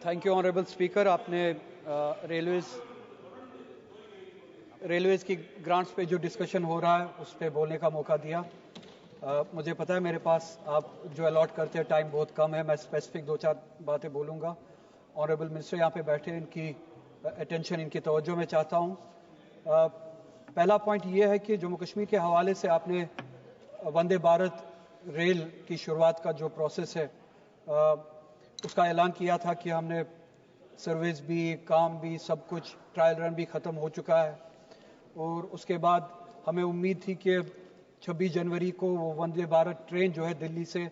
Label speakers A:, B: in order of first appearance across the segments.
A: Thank you honourable speaker. आपने railways की grants पे जो डिस्कशन हो रहा है उस पर बोलने का मौका दिया। मुझे पता है मेरे पास आप जो अलॉट करते हैं टाइम बहुत कम है। मैं स्पेसिफिक 2-4 बातें बोलूँगा। ऑनरेबल मिनिस्टर यहाँ पे बैठे, इनकी अटेंशन, इनकी तवज्जो मैं चाहता हूँ। पहला पॉइंट ये है कि जम्मू कश्मीर के हवाले से आपने वंदे भारत रेल की शुरुआत का जो प्रोसेस है उसका ऐलान किया था कि हमने सर्विस भी, काम भी, सब कुछ, ट्रायल रन भी ख़त्म हो चुका है और उसके बाद हमें उम्मीद थी कि 26 जनवरी को वो वंदे भारत ट्रेन जो है दिल्ली से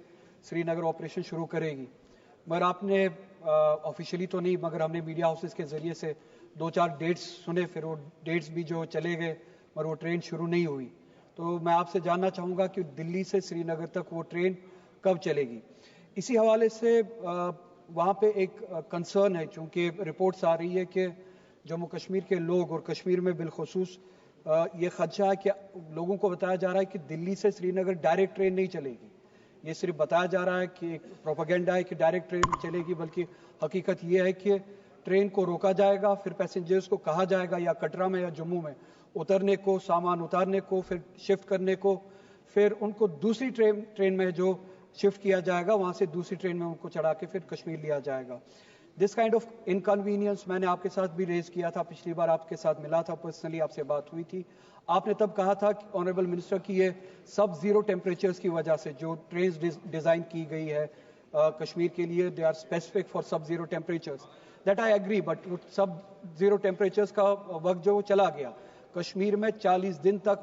A: श्रीनगर ऑपरेशन शुरू करेगी। मगर आपने ऑफिशियली तो नहीं, मगर हमने मीडिया हाउसेस के ज़रिए से 2-4 डेट्स सुने, फिर वो डेट्स भी जो चले गए और वो ट्रेन शुरू नहीं हुई। तो मैं आपसे जानना चाहूँगा कि दिल्ली से श्रीनगर तक वो ट्रेन कब चलेगी। इसी हवाले से वहाँ पे एक कंसर्न है, चूँकि रिपोर्ट्स आ रही है कि जम्मू कश्मीर के लोग और कश्मीर में बिलखुसूस ये खदशा है कि लोगों को बताया जा रहा है कि दिल्ली से श्रीनगर डायरेक्ट ट्रेन नहीं चलेगी। ये सिर्फ बताया जा रहा है कि एक प्रोपेगेंडा है कि डायरेक्ट ट्रेन चलेगी, बल्कि हकीकत ये है कि ट्रेन को रोका जाएगा, फिर पैसेंजर्स को कहा जाएगा या कटरा में या जम्मू में उतरने को, सामान उतारने को, फिर शिफ्ट करने को, फिर उनको दूसरी ट्रेन में जो शिफ्ट किया जाएगा वहाँ से दूसरी ट्रेन में उनको चढ़ा के फिर कश्मीर लिया जाएगा। दिस काइंड ऑफ इनकन्वीनियंस मैंने आपके साथ भी रेज किया था, पिछली बार आपके साथ मिला था, पर्सनली आपसे बात हुई थी। आपने तब कहा था कि ऑनरेबल मिनिस्टर की ये सब जीरो टेम्परेचर्स की वजह से जो ट्रेन डिज़ाइन की गई है कश्मीर के लिए, they are specific for sub zero temperatures. That I agree, but sub zero temperatures का वक्त जो चला गया। कश्मीर में 40 दिन तक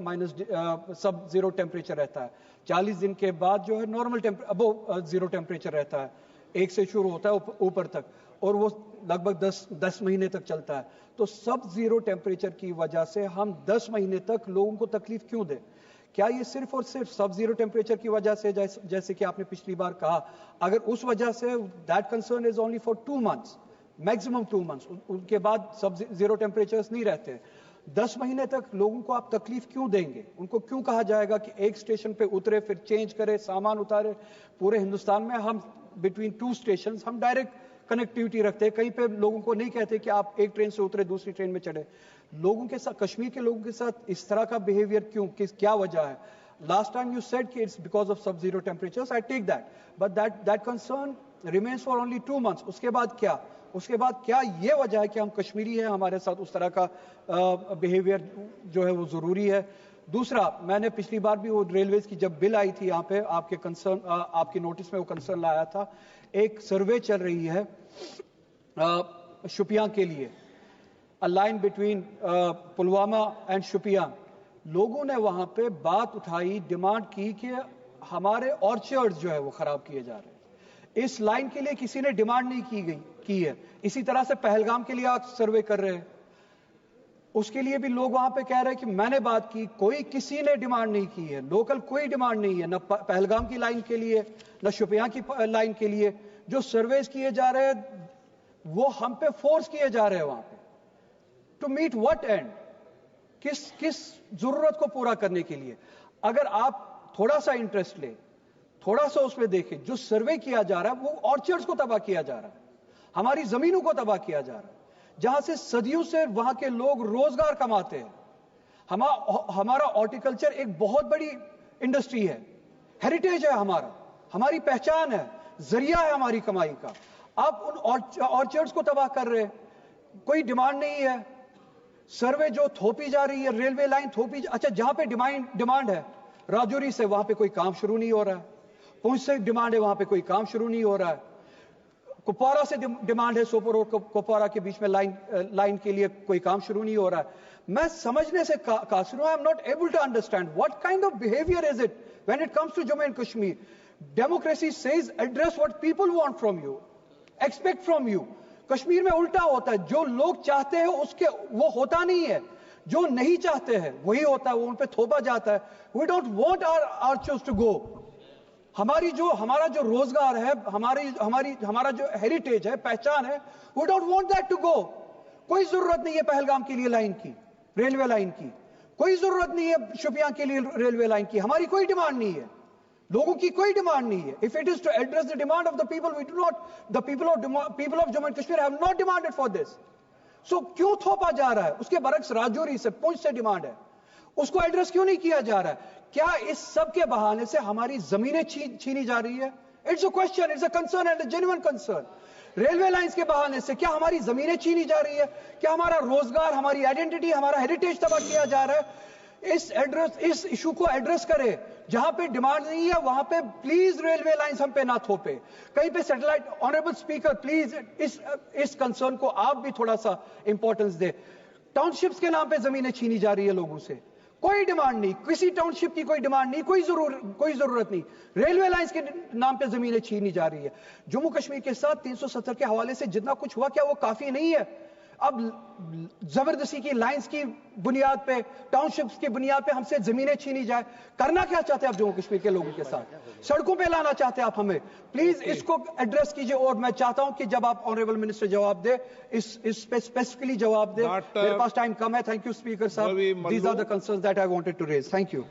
A: सब जीरो टेम्परेचर रहता है। 40 दिन के बाद जो है नॉर्मल अबो जीरो टेम्परेचर रहता है, 1 से शुरू होता है ऊपर तक, और वो लगभग 10 महीने तक चलता है। तो सब जीरो टेम्परेचर की वजह से हम 10 महीने तक लोगों को तकलीफ क्यों दें? क्या ये सिर्फ और सिर्फ सब जीरो टेम्परेचर की वजह से, जैसे कि आपने पिछली बार कहा, अगर उस वजह say that concern is only for 2 months, maximum 2 months, उनके बाद सब जीरो टेम्परेचर्स नहीं रहते। 10 महीने तक लोगों को आप तकलीफ क्यों देंगे? उनको क्यों कहा जाएगा कि एक स्टेशन पे उतरे, फिर चेंज करे, सामान उतारे? पूरे हिंदुस्तान में हम बिटवीन 2 स्टेशन हम डायरेक्ट कनेक्टिविटी रखते हैं। कहीं पे लोगों को नहीं कहते कि आप एक ट्रेन से उतरे दूसरी ट्रेन में चढ़े। लोगों के साथ, कश्मीर के लोगों के साथ इस तरह का बिहेवियर क्यों? क्या वजह है? लास्ट टाइम यू सेड कि it's because of sub zero temperatures, I take that, but that concern remains for only 2 months. उसके बाद क्या? उसके बाद क्या ये वजह है कि हम कश्मीरी हैं, हमारे साथ उस तरह का बिहेवियर जो है वो ज़रूरी है? दूसरा, मैंने पिछली बार भी वो रेलवेज की जब बिल आई थी यहाँ पे, आपके कंसर्न, आपकी नोटिस में वो कंसर्न लाया था। एक सर्वे चल रही है शुपियां के लिए, a line between Pulwama and Shopian. लोगों ने वहां पे बात उठाई, डिमांड की कि हमारे ऑर्चर्ड्स जो है वो खराब किए जा रहे हैं। इस लाइन के लिए किसी ने डिमांड नहीं की है। इसी तरह से पहलगाम के लिए आप सर्वे कर रहे हैं, उसके लिए भी लोग वहां पे कह रहे हैं कि मैंने बात की, किसी ने डिमांड नहीं की है, लोकल कोई डिमांड नहीं है, न पहलगाम की लाइन के लिए, न शुपियां की लाइन के लिए। जो सर्वेस किए जा रहे हैं वो हम पे फोर्स किए जा रहे हैं वहां पे, टू मीट व्हाट एंड? किस जरूरत को पूरा करने के लिए? अगर आप थोड़ा सा इंटरेस्ट ले, थोड़ा सा उसमें देखें, जो सर्वे किया जा रहा है वो ऑर्चर्ड्स को तबाह किया जा रहा है, हमारी जमीनों को तबाह किया जा रहा है, जहां से सदियों से वहां के लोग रोजगार कमाते हैं। हमारा हॉर्टिकल्चर एक बहुत बड़ी इंडस्ट्री है, हेरिटेज है हमारा, हमारी पहचान है, जरिया है हमारी कमाई का। आप उन ऑर्चर्ड्स को तबाह कर रहे हैं, कोई डिमांड नहीं है। सर्वे जो थोपी जा रही है, रेलवे लाइन थोपी, अच्छा जहां पे डिमांड है, राजौरी से वहां पे कोई काम शुरू नहीं हो रहा है, पुंछ से डिमांड है, वहां पे कोई काम शुरू नहीं हो रहा है, कुपवारा से डिमांड है, सोपोर और कुपवारा के बीच में लाइन के लिए कोई काम शुरू नहीं हो रहा है। मैं समझने से कासिर हूं, I am not able to understand what kind of behaviour is it when it comes to Jammu and Kashmir. Democracy says address what people want from you, expect from you. Kashmir में उल्टा होता है, जो लोग चाहते हैं उसके वो होता नहीं है, जो नहीं चाहते हैं वही होता है, वो उन पे थोपा जाता है। We don't want our archers to go. हमारा जो रोजगार है, हमारा जो हेरिटेज है, पहचान है, we don't want that to go. कोई जरूरत नहीं है पहलगाम के लिए लाइन की, रेलवे लाइन की, कोई जरूरत नहीं है शुपियां के लिए रेलवे लाइन की, हमारी कोई डिमांड नहीं है। लोगों की कोई डिमांड नहीं है. If it is to address the demand of the people, we do not, the people of Jammu and Kashmir have not demanded for this. So क्यों थोपा जा रहा है? उसके बरक्स राजौरी से, पुंछ से डिमांड है, उसको एड्रेस क्यों नहीं किया जा रहा है? क्या इस सब के बहाने से हमारी जमीनें छीनी जा रही है? It's a question, it's a concern and a genuine concern. Railway lines के बहाने से क्या हमारी जमीनें छीनी जा रही है? क्या हमारा रोजगार, हमारी आइडेंटिटी, हमारा हेरिटेज तबाह किया जा रहा है? इस इशू को एड्रेस करे. जहां पे डिमांड नहीं है वहां पे प्लीज रेलवे लाइंस हम पे ना थोपे. कहीं पे सैटेलाइट. ऑनरेबल स्पीकर, प्लीज इस कंसर्न को आप भी थोड़ा सा इंपॉर्टेंस दे. टाउनशिप्स के नाम पे जमीनें छीनी जा रही है लोगों से. कोई डिमांड नहीं, किसी टाउनशिप की कोई डिमांड नहीं, कोई जरूरत नहीं. रेलवे लाइंस के नाम पे जमीनें छीनी जा रही है. जम्मू कश्मीर के साथ 370 के हवाले से जितना कुछ हुआ, क्या वो काफी नहीं है? अब जबरदस्ती की लाइंस की बुनियाद पे, टाउनशिप्स की बुनियाद पे हमसे जमीनें छीनी जाए. करना क्या चाहते हैं आप जम्मू कश्मीर के लोगों के साथ? सड़कों पे लाना चाहते हैं आप हमें? प्लीज इसको एड्रेस कीजिए. और मैं चाहता हूं कि जब आप ऑनरेबल मिनिस्टर जवाब दे, इस पे स्पेसिफिकली जवाब दे. मेरे पास टाइम कम है. थैंक यू स्पीकर साहब. These are the concerns that I wanted to raise. Thank you.